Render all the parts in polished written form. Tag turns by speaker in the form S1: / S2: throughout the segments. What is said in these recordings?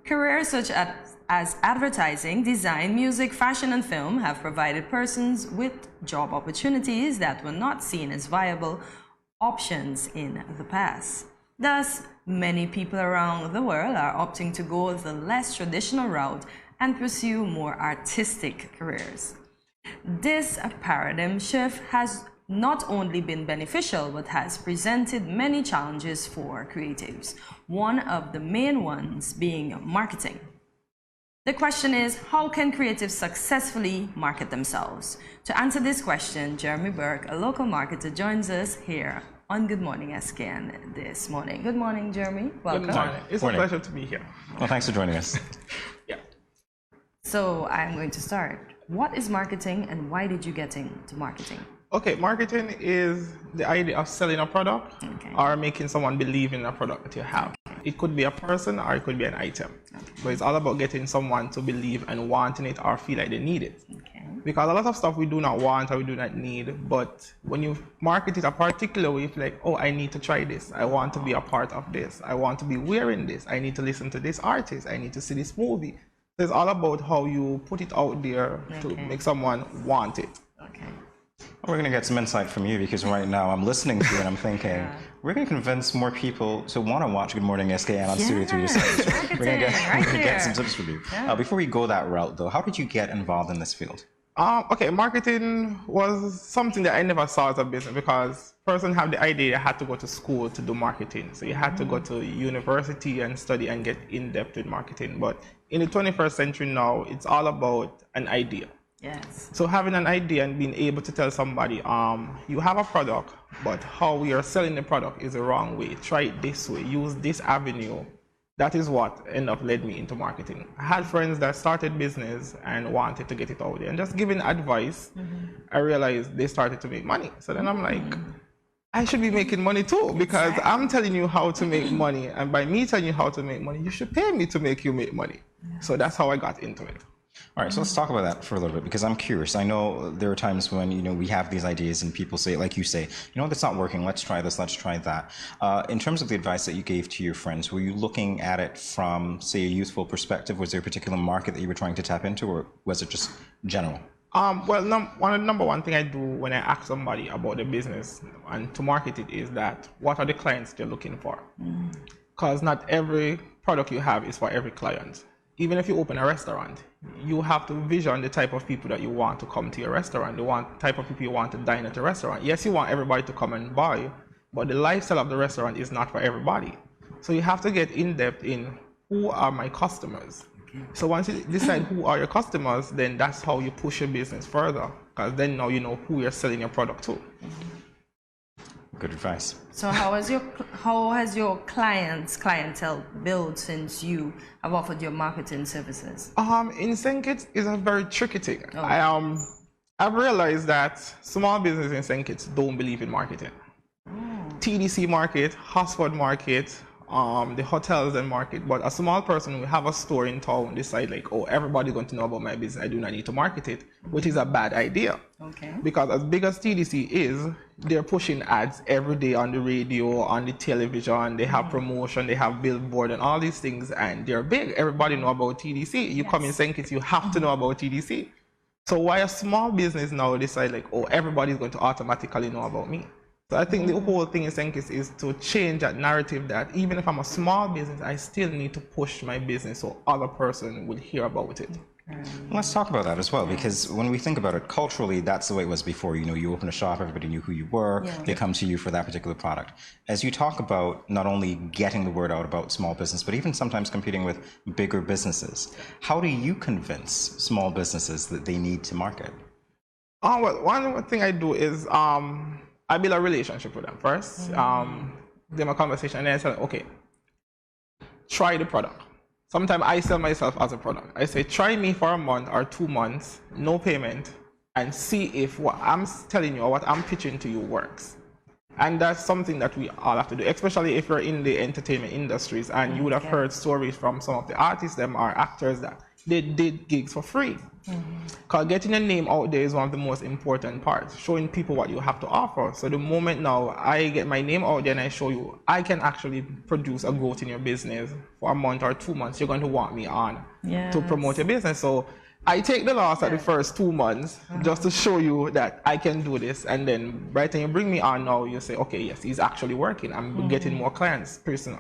S1: Careers such as advertising, design, music, fashion, and film have provided persons with job opportunities that were not seen as viable options in the past. Thus, many people around the world are opting to go the less traditional route and pursue more artistic careers. This paradigm shift has not only been beneficial but has presented many challenges for creatives, one of the main ones being marketing. The question is, how can creatives successfully market themselves? To answer this question, Jeremy Burke, a local marketer, joins us here on Good Morning SKN this morning. Good morning, Jeremy. Welcome.
S2: Good morning. It's a pleasure to be here.
S3: Well, thanks for joining us.
S2: Yeah.
S1: So I'm going to start. What is marketing and why did you get into marketing?
S2: Okay, marketing is the idea of selling a product or making someone believe in a product that you have. It could be a person or it could be an item. But it's all about getting someone to believe and wanting it or feel like they need it. Because a lot of stuff we do not want or we do not need, but when you market it a particular way, you feel like, oh, I need to try this. I want to be a part of this. I want to be wearing this. I need to listen to this artist. I need to see this movie. So it's all about how you put it out there to make someone want it.
S3: We're going to get some insight from you because right now I'm listening to you and I'm thinking, we're going to convince more people to want to watch Good Morning SKN on Studio 3 yourselves. We're going to get some tips from you. Before we go that route though, how did you get involved in this field?
S2: Okay, marketing was something that I never saw as a business because person have the idea you had to go to school to do marketing. So you had to go to university and study and get in-depth in marketing. But in the 21st century now, it's all about an idea.
S1: Yes.
S2: So having an idea and being able to tell somebody, you have a product, but how we are selling the product is the wrong way. Try it this way, use this avenue. That is what ended up led me into marketing. I had friends that started business and wanted to get it out there. And just giving advice, I realized they started to make money. So then I'm like, I should be making money too because I'm telling you how to make money. And by me telling you how to make money, you should pay me to make you make money. So that's how I got into it.
S3: All right, so let's talk about that for a little bit because I'm curious. I know there are times when, we have these ideas and people say, like you say, that's not working. Let's try this. Let's try that. In terms of the advice that you gave to your friends, were you looking at it from, say, a youthful perspective? Was there a particular market that you were trying to tap into or was it just general?
S2: Well, number one thing I do when I ask somebody about the business and to market it is that what are the clients they're looking for? Because not every product you have is for every client. Even if you open a restaurant, you have to vision the type of people that you want to come to your restaurant, the type of people you want to dine at the restaurant. Yes, you want everybody to come and buy, but the lifestyle of the restaurant is not for everybody. So you have to get in depth in who are my customers. So once you decide who are your customers, then that's how you push your business further, because then now you know who you're selling your product to.
S3: Good advice.
S1: So how has your clientele built since you have offered your marketing services?
S2: In St. Kitts is a very tricky thing. I've realized that small businesses in St. Kitts don't believe in marketing. TDC market, Hosford market, the hotels and market, but a small person will have a store in town decide like, oh, everybody's going to know about my business, I do not need to market it, which is a bad idea. Because as big as TDC is, they're pushing ads every day on the radio, on the television, they have promotion, they have billboard and all these things, and they're big. Everybody know about TDC. You come in St. Kitts, you have to know about TDC. So why a small business now decide like, oh, everybody's going to automatically know about me? So I think the whole thing in St. Kitts is to change that narrative that even if I'm a small business, I still need to push my business so other person will hear about it.
S3: Let's talk about that as well, because when we think about it culturally, that's the way it was before. You open a shop, everybody knew who you were, they come to you for that particular product. As you talk about not only getting the word out about small business, but even sometimes competing with bigger businesses, how do you convince small businesses that they need to market?
S2: Well, one thing I do is I build a relationship with them first. Them a conversation, and then I tell them, okay, try the product. Sometimes I sell myself as a product. I say, try me for a month or 2 months, no payment, and see if what I'm telling you or what I'm pitching to you works. And that's something that we all have to do, especially if you're in the entertainment industries. And you would have heard stories from some of the artists, them are actors that they did gigs for free. Because getting your name out there is one of the most important parts, showing people what you have to offer. So the moment now I get my name out there and I show you, I can actually produce a growth in your business for a month or 2 months, you're going to want me on to promote your business. So I take the loss at the first 2 months just to show you that I can do this. And then right when you bring me on now, you say, okay, yes, he's actually working. I'm getting more clients,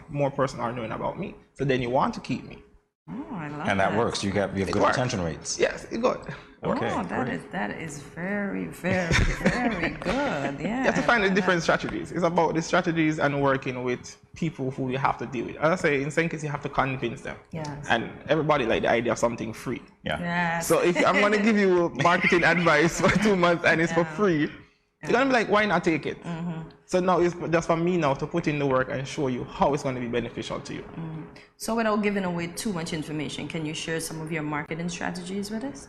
S2: more person are knowing about me. So then you want to keep me.
S1: Oh, I love
S3: And that works. You have good retention rates.
S2: Yes, it good.
S3: Okay,
S1: oh, that is very, very, very good. Yeah.
S2: You have to find the different strategies. It's about the strategies and working with people who you have to deal with. As I say, in some cases, you have to convince them.
S1: Yes.
S2: And everybody like the idea of something free.
S3: Yeah.
S1: Yes.
S2: So if I'm going to give you marketing advice for 2 months and it's for free, you're going to be like, why not take it? So now it's just for me now to put in the work and show you how it's going to be beneficial to you.
S1: So without giving away too much information, can you share some of your marketing strategies with us?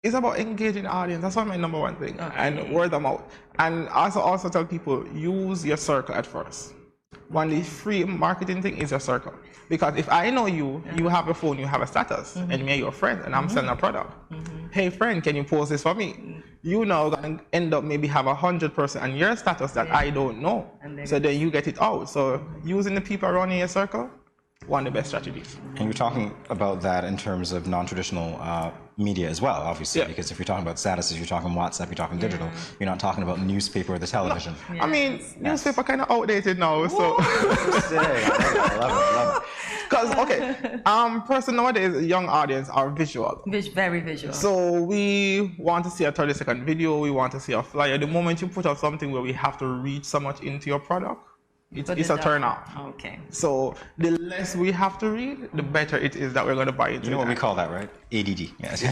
S2: It's about engaging the audience. That's one of my number one thing. And word of mouth. And also tell people, use your circle at first. One of the free marketing thing is your circle. Because if I know you, you have a phone, you have a status, and me and your friend, and I'm selling a product. Hey friend, can you post this for me? You now gonna end up maybe have 100% on your status that I don't know. So then you get it out. So using the people around in your circle, one of the best strategies.
S3: And you're talking about that in terms of non-traditional media as well, obviously, because if you're talking about statuses, you're talking WhatsApp, you're talking digital, you're not talking about newspaper or the television.
S2: I mean, newspaper kind of outdated now, so.
S3: I love it.
S2: Because, person nowadays, young audience are visual.
S1: Very visual.
S2: So we want to see a 30-second video, we want to see a flyer. The moment you put up something where we have to reach so much into your product, it's a turn off.
S1: Okay.
S2: So the less we have to read, the better it is that we're going to buy into.
S3: You know what we call that, right? ADD. Yes.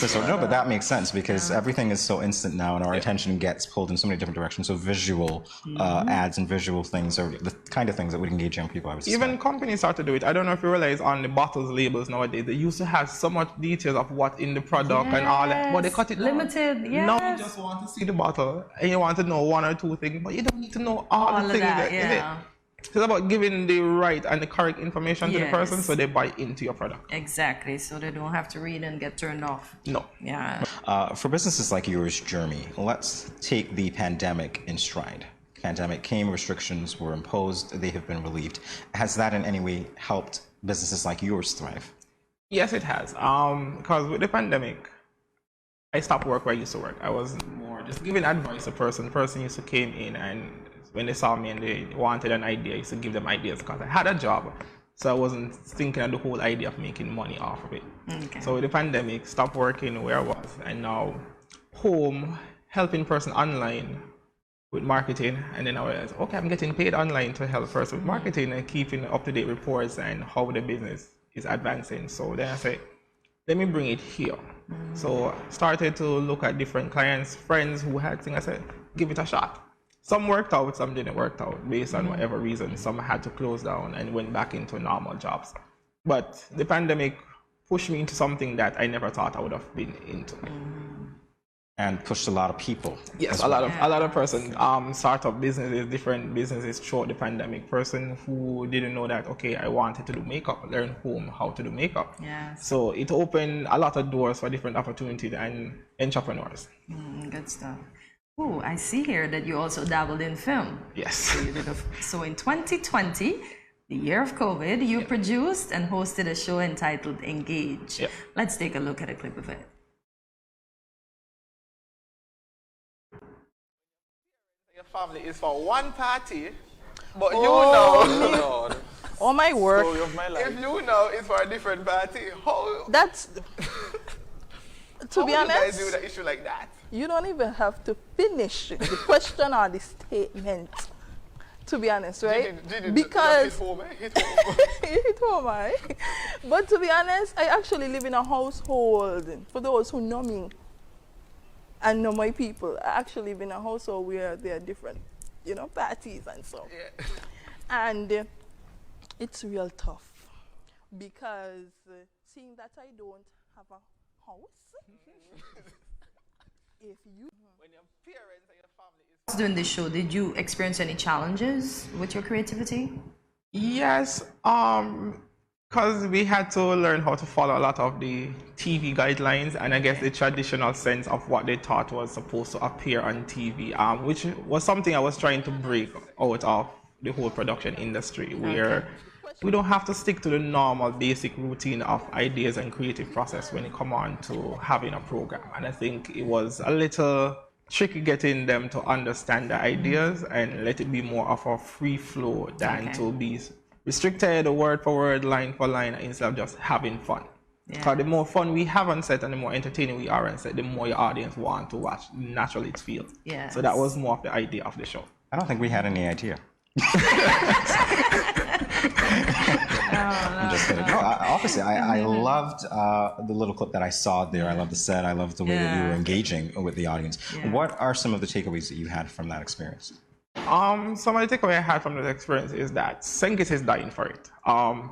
S3: So no, but that makes sense because everything is so instant now, and our attention gets pulled in so many different directions. So visual ads and visual things are the kind of things that would engage young people. I would say.
S2: Even companies start to do it. I don't know if you realize on the bottles labels nowadays, they used to have so much details of what in the product and all that, but they cut it down.
S1: Limited. Yes.
S2: Now you just want to see the bottle and you want to know one or two things, but you don't need to know all the things that in it. It's about giving the right and the correct information to the person so they buy into your product.
S1: Exactly, so they don't have to read and get turned off.
S2: No.
S1: Yeah.
S3: For businesses like yours, Jeremy, let's take the pandemic in stride. Pandemic came, restrictions were imposed, they have been relieved. Has that in any way helped businesses like yours thrive?
S2: Yes, it has. Because with the pandemic, I stopped work where I used to work. I was more just giving advice to person. Person used to came in and when they saw me and they wanted an idea, I used to give them ideas because I had a job. So I wasn't thinking of the whole idea of making money off of it. Okay. So with the pandemic, stopped working where I was and now home, helping person online with marketing. And then I realized, okay, I'm getting paid online to help person with marketing and keeping up-to-date reports and how the business is advancing. So then I said, let me bring it here. So started to look at different clients, friends who had things. I said, give it a shot. Some worked out, some didn't work out based on whatever reason. Some had to close down and went back into normal jobs. But the pandemic pushed me into something that I never thought I would have been into.
S3: And pushed a lot of people.
S2: Yes, a lot of person startup businesses, different businesses throughout the pandemic. Person who didn't know that, okay, I wanted to do makeup, learn home how to do makeup.
S1: Yes.
S2: So it opened a lot of doors for different opportunities and entrepreneurs.
S1: Good stuff. Oh, I see here that you also dabbled in film.
S2: Yes.
S1: So in 2020, the year of COVID, you produced and hosted a show entitled Engage.
S2: Yep.
S1: Let's take a look at a clip of it.
S2: Your family is for one party, but you know.
S4: All my work.
S2: Story of my life. If you know it's for a different party, how?
S4: That's. To be honest,
S2: how would you guys deal with an issue like that?
S4: You don't even have to finish the question or the statement. To be honest, right? Because
S2: hit home, eh?
S4: hit home, eh? But to be honest, I actually live in a household. For those who know me and know my people, I actually live in a household where there are different, parties and so. Yeah. And it's real tough because seeing that I don't have a house. If you
S2: when your parents and your family is
S1: during this show, did you experience any challenges with your creativity?
S2: Yes, because we had to learn how to follow a lot of the TV guidelines and I guess the traditional sense of what they thought was supposed to appear on TV, which was something I was trying to break out of the whole production industry, where we don't have to stick to the normal basic routine of ideas and creative process when it come on to having a program. And I think it was a little tricky getting them to understand the ideas and let it be more of a free flow than to be restricted word for word, line for line, instead of just having fun. Because the more fun we have on set and the more entertaining we are on set, the more your audience want to watch. Naturally, it feels. So that was more of the idea of the show.
S3: I don't think we had any idea. I'm just kidding. No, obviously, I loved the little clip that I saw there. I loved the set. I loved the way that you were engaging with the audience. What are some of the takeaways that you had from that experience?
S2: Some of the takeaway I had from the experience is that Senkit is dying for it.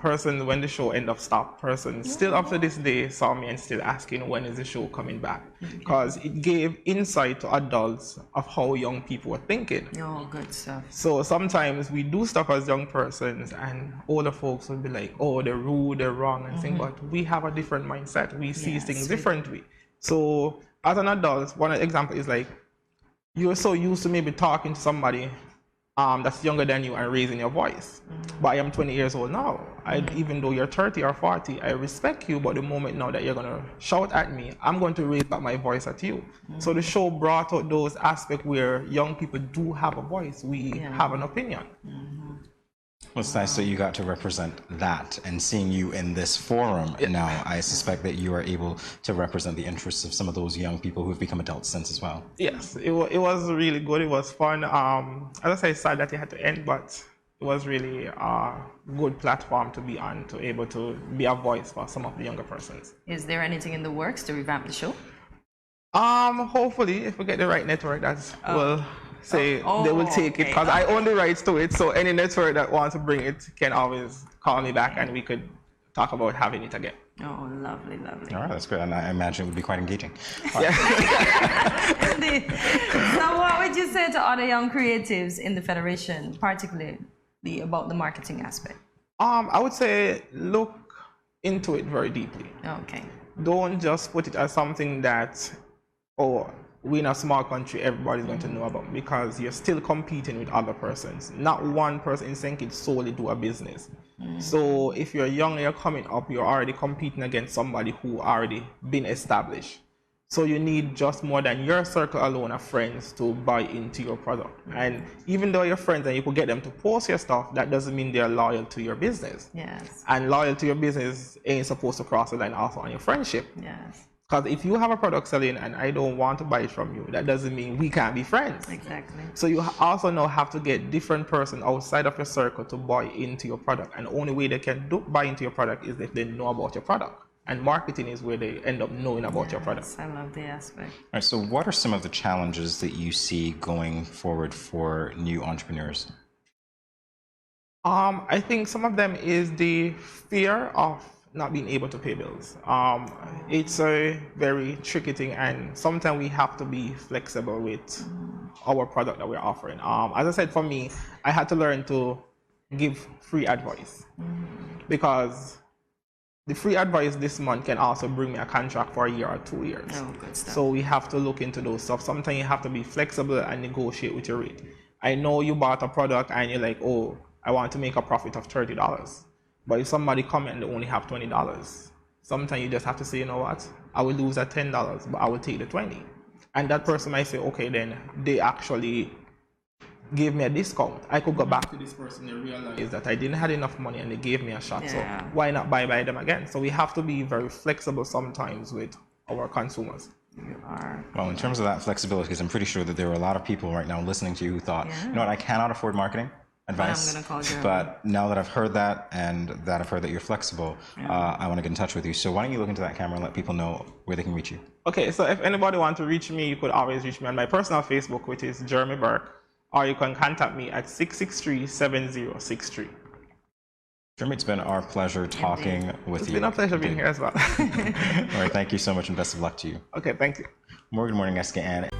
S2: Person, when the show end up stop, person still up to this day saw me and still asking when is the show coming back, because it gave insight to adults of how young people were thinking.
S1: Oh, good stuff.
S2: So sometimes we do stuff as young persons and older folks will be like, oh, they're rude, they're wrong, and things, but we have a different mindset. We see things differently. So as an adult, one example is like, you're so used to maybe talking to somebody that's younger than you and raising your voice. But I am 20 years old now. Even though you're 30 or 40, I respect you, but the moment now that you're going to shout at me, I'm going to raise back my voice at you. So the show brought out those aspects where young people do have a voice. We have an opinion.
S3: Well, it's nice that you got to represent that, and seeing you in this forum now, I suspect that you are able to represent the interests of some of those young people who have become adults since as well.
S2: Yes, it was really good. It was fun. As I say, it's sad that it had to end, but it was really a good platform to be on, to able to be a voice for some of the younger persons.
S1: Is there anything in the works to revamp the show?
S2: Hopefully, if we get the right network, will say they will take it, because I own the rights to it. So any network that wants to bring it can always call me back and we could talk about having it again.
S1: Oh, lovely, lovely.
S3: All right, that's good. And I imagine it would be quite engaging.
S1: Indeed. So what would you say to other young creatives in the Federation, particularly about the marketing aspect?
S2: I would say look into it very deeply.
S1: Okay.
S2: Don't just put it as something that, oh, we're in a small country, everybody's going to know about, because you're still competing with other persons. Not one person in Senkit solely do a business. So if you're young and you're coming up, you're already competing against somebody who already been established. So you need just more than your circle alone of friends to buy into your product. And even though you're friends and you could get them to post your stuff, that doesn't mean they're loyal to your business.
S1: Yes.
S2: And loyal to your business ain't supposed to cross the line also on your friendship.
S1: Yes.
S2: Because if you have a product selling and I don't want to buy it from you, that doesn't mean we can't be friends.
S1: Exactly.
S2: So you also now have to get different person outside of your circle to buy into your product. And the only way they can buy into your product is if they know about your product. And marketing is where they end up knowing about your product.
S1: I love the aspect.
S3: All right, so what are some of the challenges that you see going forward for new entrepreneurs?
S2: I think some of them is the fear of not being able to pay bills. It's a very tricky thing, and sometimes we have to be flexible with our product that we're offering. As I said, for me, I had to learn to give free advice, because the free advice this month can also bring me a contract for a year or 2 years.
S1: Oh, good stuff.
S2: So we have to look into those stuff. Sometimes you have to be flexible and negotiate with your rate. I know you bought a product and you're like, oh, I want to make a profit of $30. But if somebody come and they only have $20, sometimes you just have to say, you know what, I will lose that $10, but I will take the 20. And that person might say, okay, then they actually gave me a discount. I could go back to this person and realize that I didn't have enough money and they gave me a shot. So why not buy them again? So we have to be very flexible sometimes with our consumers.
S1: You are.
S3: Well, in terms of that flexibility, because I'm pretty sure that there were a lot of people right now listening to you who thought, you know what, I cannot afford marketing advice.
S1: I'm gonna call Jeremy.
S3: But now that I've heard that, and that I've heard that you're flexible, I want to get in touch with you. So why don't you look into that camera and let people know where they can reach you? Okay, so if anybody wants to reach me, you could always reach me on my personal Facebook, which is Jeremy Burke, or you can contact me at 663-7063. Jeremy, it's been our pleasure talking with you.
S2: It's been a pleasure being here as well.
S3: All right, thank you so much, and best of luck to you.
S2: Okay, thank you.
S3: More Good Morning SKN.